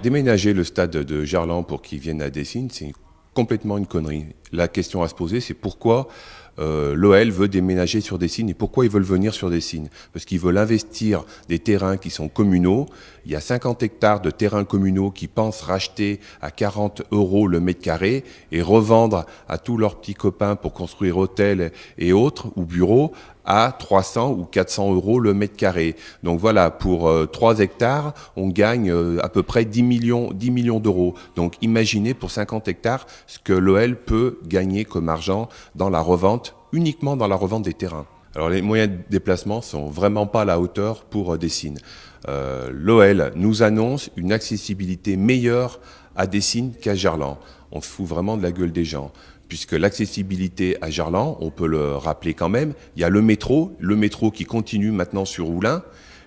Déménager le stade de Gerland pour qu'il vienne à Dessines, c'est complètement une connerie. La question à se poser, c'est pourquoi l'OL veut déménager sur Dessines et pourquoi ils veulent venir sur Dessines. Parce qu'ils veulent investir des terrains qui sont communaux. Il y a 50 hectares de terrains communaux qui pensent racheter à 40 € le mètre carré et revendre à tous leurs petits copains pour construire hôtels et autres, ou bureaux, à 300 ou 400 € le mètre carré. Donc voilà, pour 3 hectares, on gagne à peu près 10 millions d'euros. Donc imaginez pour 50 hectares ce que l'OL peut gagner comme argent dans la revente, uniquement dans la revente des terrains. Alors les moyens de déplacement sont vraiment pas à la hauteur pour Dessines. L'OL nous annonce une accessibilité meilleure à Dessines qu'à Gerland. On se fout vraiment de la gueule des gens. Puisque l'accessibilité à Gerland, on peut le rappeler quand même, il y a le métro qui continue maintenant sur Oulin,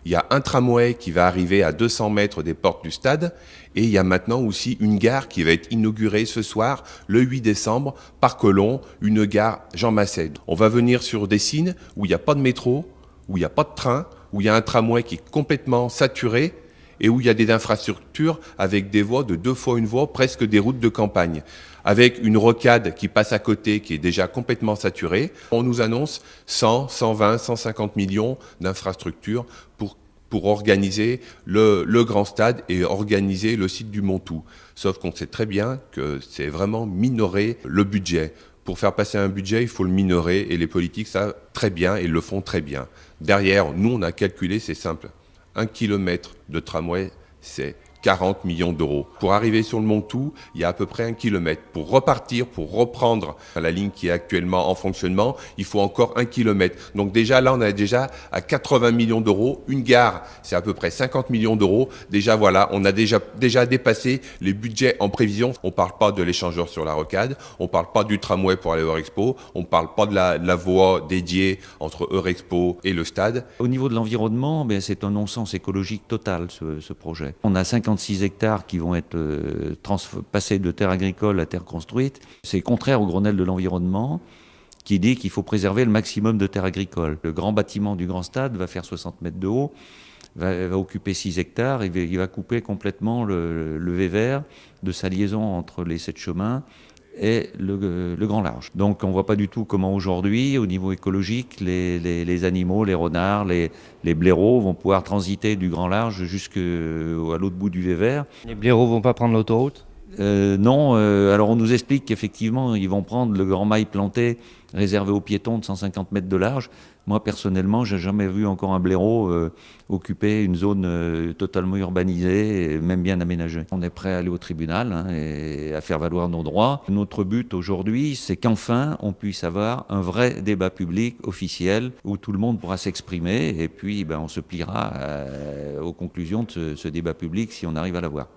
il y a un tramway qui va arriver à 200 mètres des portes du stade, et il y a maintenant aussi une gare qui va être inaugurée ce soir, le 8 décembre, par Colomb, une gare Jean Masset. On va venir sur Dessines, où il n'y a pas de métro, où il n'y a pas de train, où il y a un tramway qui est complètement saturé, et où il y a des infrastructures avec des voies de 2 fois une voie, presque des routes de campagne, avec une rocade qui passe à côté, qui est déjà complètement saturée. On nous annonce 100, 120, 150 millions d'infrastructures pour organiser le grand stade et organiser le site du Montou. Sauf qu'on sait très bien que c'est vraiment minorer le budget. Pour faire passer un budget, il faut le minorer, et les politiques savent très bien et le font très bien. Derrière, nous, on a calculé, c'est simple. 1 kilomètre de tramway, c'est 40 millions d'euros. Pour arriver sur le Montou, il y a à peu près 1 kilomètre. Pour repartir, pour reprendre la ligne qui est actuellement en fonctionnement, il faut encore 1 kilomètre. Donc déjà, là, on est déjà à 80 millions d'euros. Une gare, c'est à peu près 50 millions d'euros. Déjà, voilà, on a déjà dépassé les budgets en prévision. On ne parle pas de l'échangeur sur la rocade, on ne parle pas du tramway pour aller au Eurexpo, on ne parle pas de la voie dédiée entre Eurexpo et le stade. Au niveau de l'environnement, c'est un non-sens écologique total, ce projet. On a 56 hectares qui vont être passés de terre agricole à terre construite. C'est contraire au Grenelle de l'environnement qui dit qu'il faut préserver le maximum de terre agricole. Le grand bâtiment du grand stade va faire 60 mètres de haut, va occuper 6 hectares, et il va couper complètement le Vévert de sa liaison entre les 7 chemins et le grand large. Donc on ne voit pas du tout comment aujourd'hui, au niveau écologique, les animaux, les renards, les blaireaux vont pouvoir transiter du grand large jusqu'à l'autre bout du Vévert. Les blaireaux vont pas prendre l'autoroute ? Non, alors on nous explique qu'effectivement ils vont prendre le grand mail planté réservé aux piétons de 150 mètres de large. Moi personnellement, j'ai jamais vu encore un blaireau occuper une zone totalement urbanisée et même bien aménagée. On est prêt à aller au tribunal et à faire valoir nos droits. Notre but aujourd'hui, c'est qu'enfin on puisse avoir un vrai débat public officiel où tout le monde pourra s'exprimer, et puis on se pliera aux conclusions de ce débat public si on arrive à l'avoir.